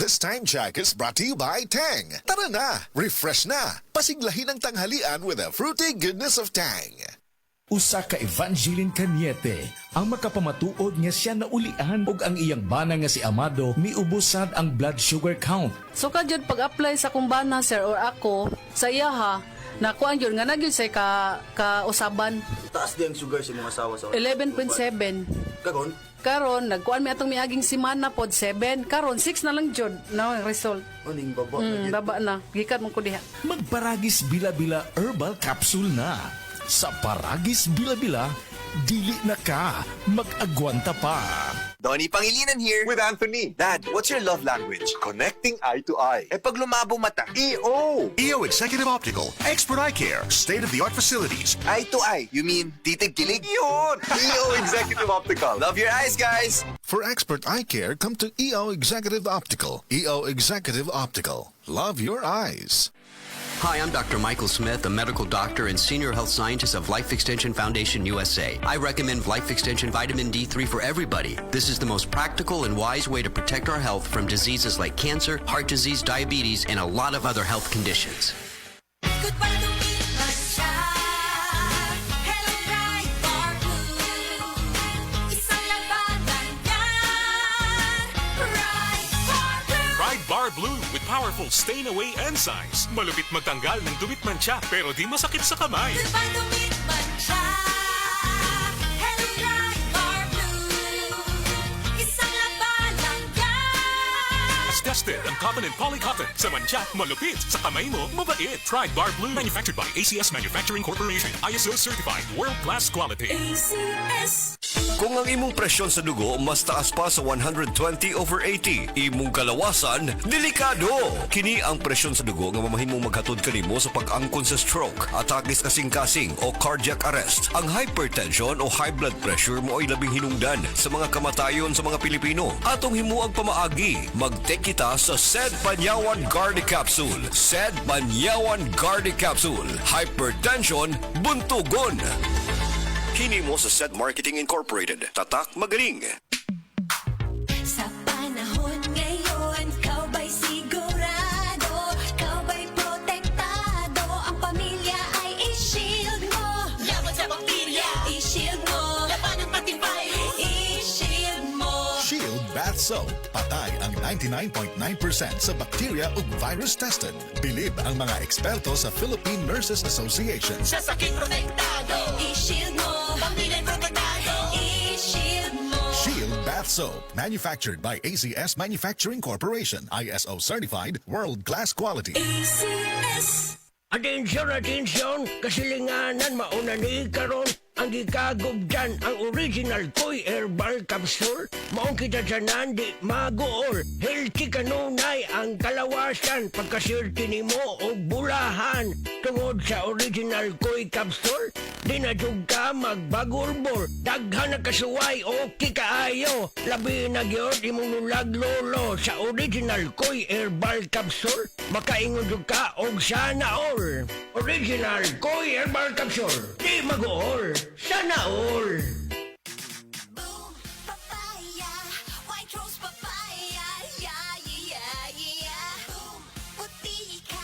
This time check is brought to you by Tang. Tara na, refresh na, pasiglahin ang tanghalian with the fruity goodness of Tang. Usa ka Evangeline Cañete ang makapamatuod nga siya naulian og ang iyang bana nga si Amado miubusad ang blood sugar count. So kadyod pag-apply sa kumbana sir or ako sa iya ha, nakuan yun nga nagyud say ka usaban. Taas di ang sugar sa mga asawa sa 11.7. Kagon? Karon nagkuan mi atong miaging simana pod 7. Karon 6 na lang jud na ang result. Aning baba na Baba na. Gikan mo ko diha. Magparagis bila-bila herbal capsule na. Sa Paragis Bila-Bila, dili na ka mag-agwanta pa. Donnie Pangilinan here. With Anthony. Dad, what's your love language? Connecting eye to eye. Eh pag lumabo mata. EO! EO Executive Optical, expert eye care, state-of-the-art facilities. Eye to eye. You mean titig kilig? Yun! EO Executive Optical. Love your eyes, guys. For expert eye care, come to EO Executive Optical. EO Executive Optical. Love your eyes. Hi, I'm Dr. Michael Smith, a medical doctor and senior health scientist of Life Extension Foundation USA. I recommend Life Extension Vitamin D3 for everybody. This is the most practical and wise way to protect our health from diseases like cancer, heart disease, diabetes, and a lot of other health conditions. Goodbye to me, Masha. Hello, Bright Bar Blue. Isang labanan yan. Bright Bar Blue. Pride Bar Blue with powerful stain-away enzymes. Malupit magtanggal ng dumit mancha pero di masakit sa kamay. Goodbye to me, Masha. Hello, Bright Bar Blue. Isang labanan yan. As tested ang cotton and polycotton. Sa mancha, malupit. Sa kamay mo, mabait. Pride Bar Blue. Manufactured by ACS Manufacturing Corporation. ISO certified. World-class quality. ACS. Kung ang imong presyon sa dugo mas taas pa sa 120/80, imong kalawasan, delikado! Kini ang presyon sa dugo nga mamahimong maghatod kanimo sa pag-angkon sa stroke, atake sa kasing-kasing o cardiac arrest. Ang hypertension o high blood pressure mo ay labing hinungdan sa mga kamatayon sa mga Pilipino. Atong himuang pamaagi, mag-take kita sa SED Panyawan Garde Capsule. SED Panyawan Garde Capsule. Hypertension, buntugon! Kini mo sa SED Marketing Incorporated. Tatak magaling! Sa panahon ngayon, kau ba'y sigurado? Kau ba'y protektado? Ang pamilya ay i-shield mo. Laban sa bakterya, i-shield mo. Laban ng patibay, i-shield mo. Shield Bath Soap. Patay ang 99.9% sa bacteria ug virus tested. Bilib ang mga eksperto sa Philippine Nurses Association. Sa sakit protektado, i-shield mo. Pamilya protektado, i-shield mo. Shield Bath Soap. Manufactured by ACS Manufacturing Corporation. ISO certified. World-class quality. ACS. Atensyon, kasilinganan mauna ni karon ang gikagubdan ang original Koy Herbal Capsule. Maong kita dyanan di magool. Healthy kanunay ang kalawasan pagkasirti nimo o bulahan. Tungod sa original Koy Capsule, di na jud ka magbagulbol. Daghan na kasuway o kikaayo. Labi na gyud imong nulaglolo sa original Koy Herbal Capsule. Makaingon jud ka og sana all. Original Koy Herbal Capsule. Di magool. Sana all. Boom, papaya, white rose papaya, yeah, yeah, yeah. Boom, puti ka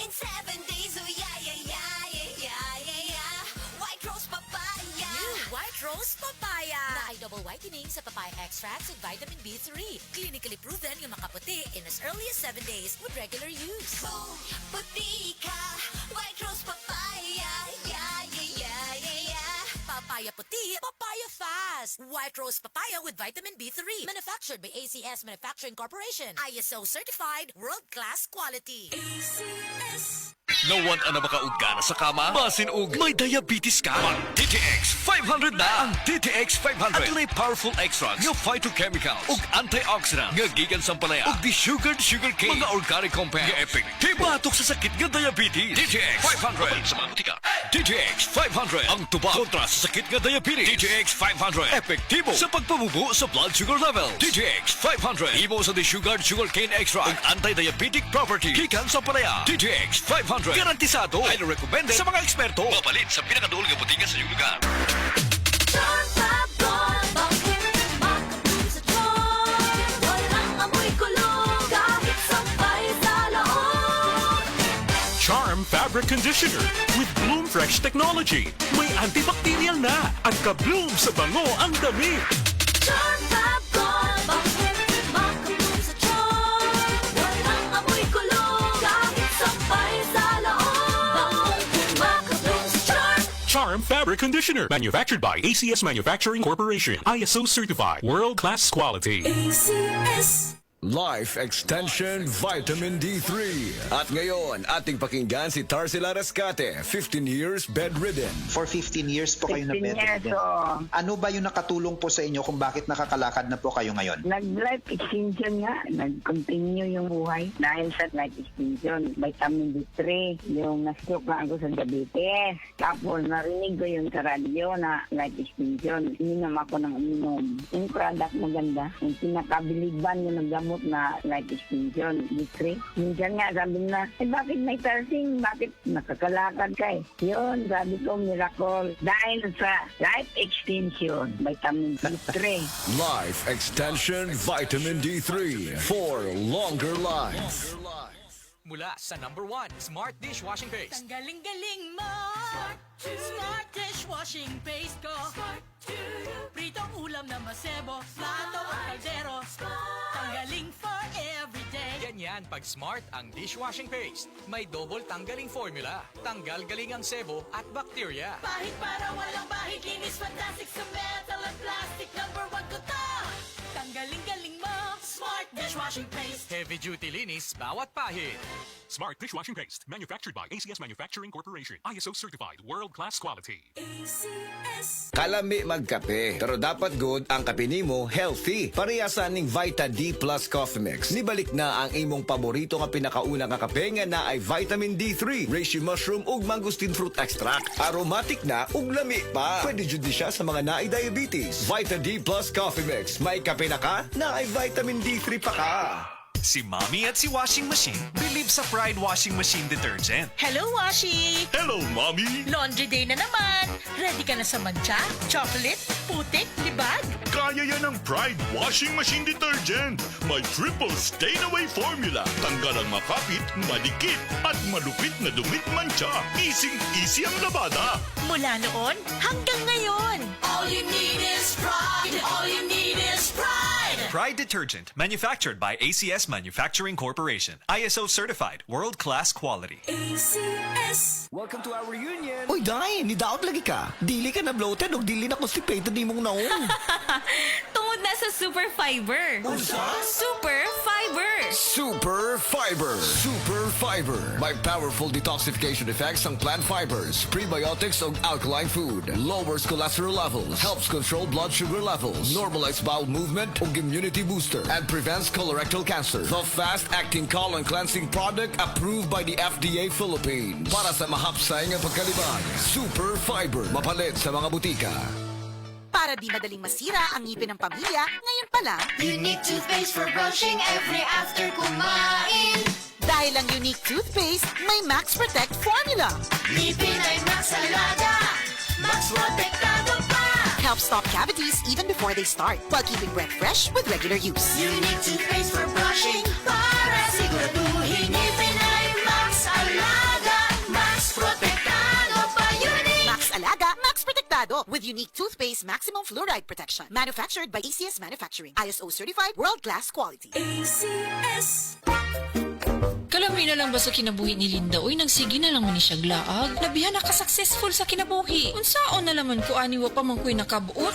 in 7 days, oh yeah, yeah, yeah, yeah, yeah, yeah. White rose papaya. New White Rose Papaya. Na ay double whitening sa papaya extracts with vitamin B3. Clinically proven yung makaputi in as early as 7 days with regular use. Boom, puti ka, white rose papaya, yeah, yeah, yeah, yeah, yeah. Papaya puti, papaya fast. White Rose Papaya with vitamin B3. Manufactured by ACS Manufacturing Corporation. ISO certified, world-class quality. ACS. Nawan ana makaugana sa kama? Basin og may diabetes ka? Mag DTX 500 na! Ang DTX 500 at powerful extracts nga phytochemicals ug antioxidants nga gikan sa palaya ug desugared sugarcane mga organic compounds nga epektibo batok sa sakit nga diabetes. DTX 500 sa mantika. DTX 500 ang tubag kontra sa sakit nga diabetes. DTX 500 epektibo sa pagpamubo sa blood sugar level. DTX 500 imo sa desugared sugarcane extract ug anti-diabetic property gikan sa palaya. DTX 500 garantisado ay recommended sa mga eksperto. Mapalit sa pinakaduol nga butika sa iyong lugar. John Pabon, bakit makapulit sa John? Walang amoy kulog. Fabric Conditioner with Bloom Fresh Technology. May antibacterial na at ka-bloom sa bango ang damit. Charm Fab Gold, bakit makabloom sa charm? Walang amoy kulong, kahit sampay sa loob. Bakit makabloom sa charm? Charm Fabric Conditioner. Manufactured by ACS Manufacturing Corporation. ISO certified. World-class quality. ACS. Life Extension Vitamin D3. At ngayon, ating pakinggan si Tarsila Rescate, 15 years bedridden. For 15 years po kayo na 15 years, bedridden. oo. Ano ba yung nakatulong po sa inyo kung bakit nakakalakad na po kayo ngayon? Nag-life extension nga. Nag-continue yung buhay dahil sa life extension. Vitamin D3, yung na-stroke na ako sa diabetes. Tapos narinig ko yung sa radyo na life extension. Ininom ako ng uminom. Yung product maganda. Yung pinakabiliban yung naggamot na life extension, D3. Minsan nga sabi na, bakit may tarsing? Bakit nakakalakad ka eh? Yun, sabi ko, miracle. Dahil sa life extension, vitamin D3. Life Extension Vitamin D3 for longer life. Mula sa #1 Smart Dishwashing Paste. Galing-galing mo! Smart dishwashing paste ko. Pritong ulam na masebo, plato at kaldero. Tanggaling for everyday. Ganyan pag Smart ang dishwashing paste. May double tanggaling formula. Tanggal galing ang sebo at bakterya. Bahid para walang bahid, linis fantastic sa metal at plastic. #1 ko to. Tanggaling-galing mo, Smart dishwashing paste. Heavy duty linis bawat pahid. Smart Dishwashing Paste. Manufactured by ACS Manufacturing Corporation. ISO certified. World-class quality. ACS. Kalami magkape, pero dapat good ang kape nimo healthy. Parehasan ning Vita D Plus Coffee Mix. Nibalik na ang imong paborito nga pinakauna nga kape nga na ay vitamin D3, reishi mushroom ug mangosteen fruit extract. Aromatic na ug lami pa. Pwede jud ni siya sa mga naay diabetes. Vita D Plus Coffee Mix. May kape na ka, na ay vitamin D3 pa ka. Si Mommy at si Washing Machine believe sa Pride Washing Machine Detergent. Hello, Washi! Hello, Mommy! Laundry day na naman. Ready ka na sa mancha, chocolate, putik, libag? Kaya yan ang Pride Washing Machine Detergent. May triple stain-away formula. Tanggal ang makapit, madikit, at malupit na dumit mancha. Easy ang labada. Mula noon hanggang ngayon. All you need is pride. All you need is pride. Pride Detergent, manufactured by ACS Manufacturing Corporation. ISO certified, world-class quality. ACS. Welcome to our reunion. Uy, Day, nidaot lagi ka. Dili ka na bloated o dili na constipated ni mong naong. Tungod na sa Super Fiber. Super Fiber. Super Fiber. Super Fiber. May powerful detoxification effects ang plant fibers, prebiotics ug alkaline food. Lowers cholesterol levels, helps control blood sugar levels, normalize bowel movement ug immunity booster, and prevents colorectal cancer. The fast-acting colon cleansing product approved by the FDA Philippines. Para sa mahapsay nga pagkalibang, Super Fiber. Mapalit sa mga butika. Para di madaling masira ang ngipin ng pamilya, ngayon pa lang, Unique toothpaste for brushing every after kumain. dahil ang unique toothpaste, may Max Protect formula. Ngipin ay Max Alaga. Max Protektado pa. Helps stop cavities even before they start, while keeping breath fresh with regular use. Unique toothpaste for brushing para siguraduhin ngipin ay Max Alaga. Max Protektado pa. Unique. Max Alaga, Max Protectado with unique toothpaste maximum fluoride protection. Manufactured by ACS Manufacturing. ISO certified, world-class quality. ACS. Kalami na lang ba sa kinabuhi ni Linda? Uy, nagsige na lang mo ni siya glaag. Nabihan na ka-successful sa kinabuhi. Unsaon na laman ko aniwa pa man ko'y nakabuot?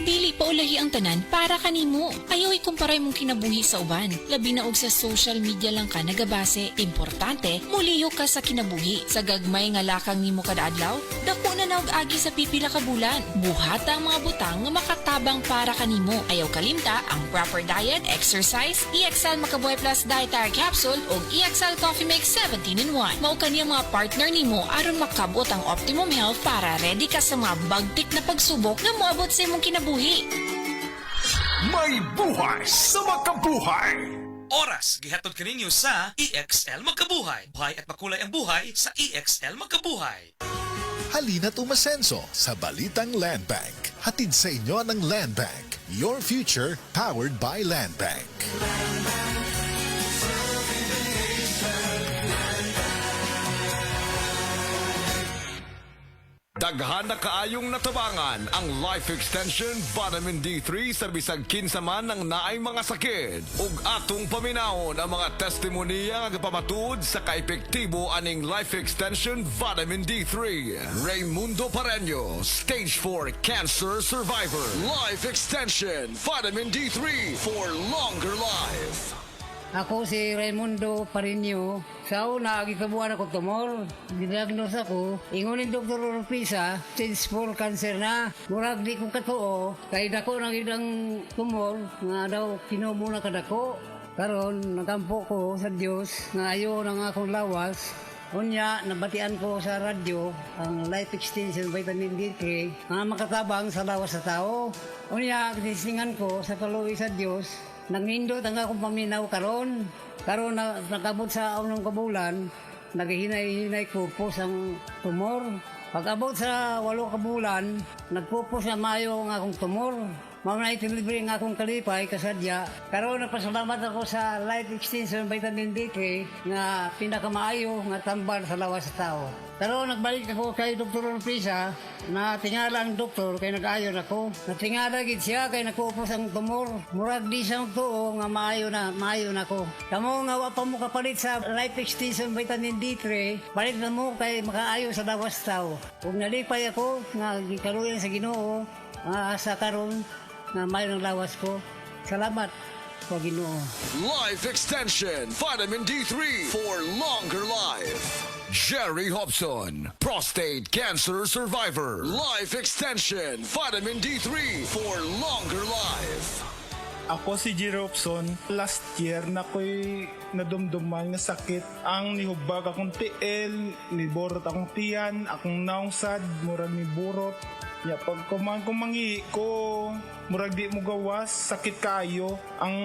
Dili pa ulahi ang tanan para kanimo. Ayaw ikumparay mong kinabuhi sa uban. Labi na og sa social media lang ka nagabase. Importante, muliyo ka sa kinabuhi. Sa gagmay nga lakang nimo kada adlaw, dako na naog agi sa pipila ka bulan. Buhata ang mga butang nga makatabang para kanimo. Ayaw kalimta ang proper diet, exercise, EXL Makabuhay Plus Dietary Capsule ug EXL Coffee Mix 17-in-1. Mao kaniyang mga partner nimo aron makabot ang optimum health para ready ka sa mga bagtik na pagsubok na moabot sa imong kinabuhi. May buhay sa makabuhay! Oras, gihatod kaninyo sa EXL Magkabuhay. Buhay at makulay ang buhay sa EXL Magkabuhay. Halina't umasenso sa Balitang Land Bank. Hatid sa inyo ng Land Bank. Your future powered by Land Bank. Daghan na kaayong natabangan ang Life Extension Vitamin D3 sa bisag kinsa man ang naay mga sakit. Ug atong paminahon ang mga testimonya nga pamatuod sa kaepektibo aning Life Extension Vitamin D3. Raymundo Pareño, Stage 4 Cancer Survivor. Life Extension Vitamin D3 for longer life. Ako si Raimundo Pareño. Sa una, gikabuhan ako tumor. Diagnose ako. Ingunin Dr. Oropisa, stage 4 cancer na. Murag di ko katuo. Kaya dako na ang tumor. Nga daw kinubo na kadako. Karon nagampo ko sa Dios nga ayo na nga akong lawas. Unya, nabatian ko sa radyo ang Life Extension Vitamin D3 nga makatabang sa lawas sa tao. Unya, tisingan ko sa kaluwi sa Dios. Nangindot ang akong paminaw karon. Karon na nakabot sa unang kabulan, naghihinay-hinay kupos ang tumor. Pag abot sa 8 kabulan, nagpupos na mayo ang akong tumor. Mga itilibre ang akong kalipay kasadya. Karon nagpasalamat ako sa Life Extension Vitamin D3 nga pinakamaayo nga tambal sa lawas sa tao. Karon nagbalik ako kay Dr. Oropisa na tingala ang doktor kay nag-ayon ako. Natingala gid siya kay nakupos ang tumor. Murag di sa tuo nga maayo na ako. Kamo nga wa pa mo kapalit sa Life Extension Vitamin D3, palit na mo kay makaayo sa lawas sa tao. Ug nalipay ako nga gikaluyan sa Ginoo nga asa karon na mayroong lawas ko. Salamat po Ginoo. Life Extension Vitamin D3 for longer life. Jerry Hobson, prostate cancer survivor. Life Extension Vitamin D3 for longer life. Ako si Jerry Hobson. Last year na ko'y nadumduman nga sakit. Ang nihubag akong tiil, niborot akong tiyan, akong naungsad, murag ni burot. Ya, pag kumangi ko, murag di mo gawas, sakit kayo. Ang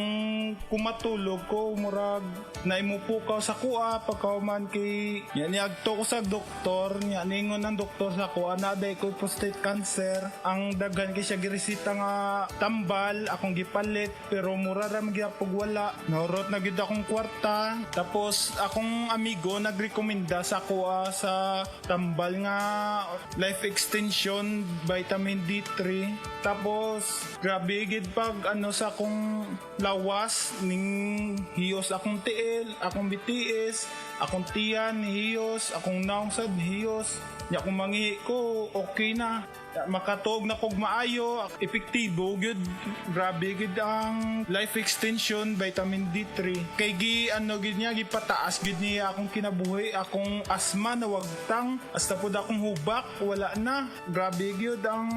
kumatulog ko, murag naimupukaw sa kuha, pagkauman kay, yan niagto ko sa doktor, yan ningon ng doktor sa kuha, naday ko prostate cancer. Ang daghan kay siya giresita nga tambal, akong gipalit, pero mura ra magyapog wala. Naurot na gid akong kwarta, tapos akong amigo nagrekomenda sa kuha sa tambal nga Life Extension Vitamin D3. Tapos grabe gid pag sa akong lawas ning hiyos akong tiil, akong bitiis, akong tiyan hiyos, akong naungsad hiyos. Ya kung mangihi ko okay na. Makatog na kog maayo, epektibo gyud. Grabe gid ang Life Extension Vitamin D3. Kay gid niya gipataas gid niya akong kinabuhi, akong asma na wagtang, hasta pud akong hubak wala na. Grabe gyud ang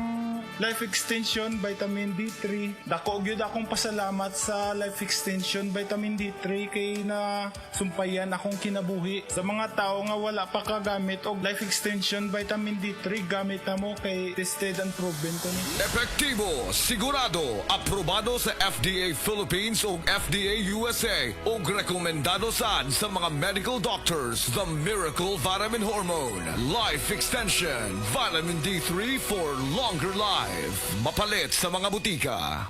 Life Extension Vitamin D3. Dako gyud akong pasalamat sa Life Extension Vitamin D3 kay na sumpayan akong kinabuhi. Sa mga tao nga wala pa kagamit og Life Extension Vitamin D3, gamit na mo kay tested and proven ko ni. Epektibo, sigurado, aprobado sa FDA Philippines o FDA USA o rekomendado saan sa mga medical doctors. The Miracle Vitamin Hormone. Life Extension Vitamin D3 for longer life. Mapalit sa mga butika.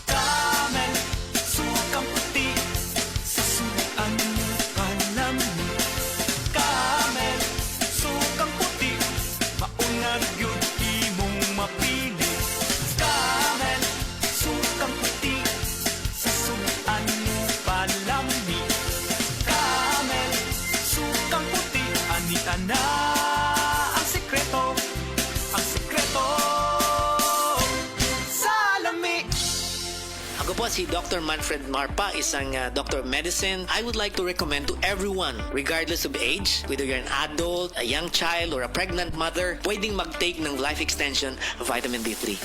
Camel, sukang puti, sasuan panami. Camel, sukang puti, maunag yun imong mapili. Camel, sukang puti, sasuan panami. Camel, sukang puti, anita na ang sekreto. Ako po si Dr. Manfred Marpa, isang Doctor of Medicine. I would like to recommend to everyone, regardless of age, whether you're an adult, a young child, or a pregnant mother, pwedeng mag-take ng Life Extension Vitamin D3.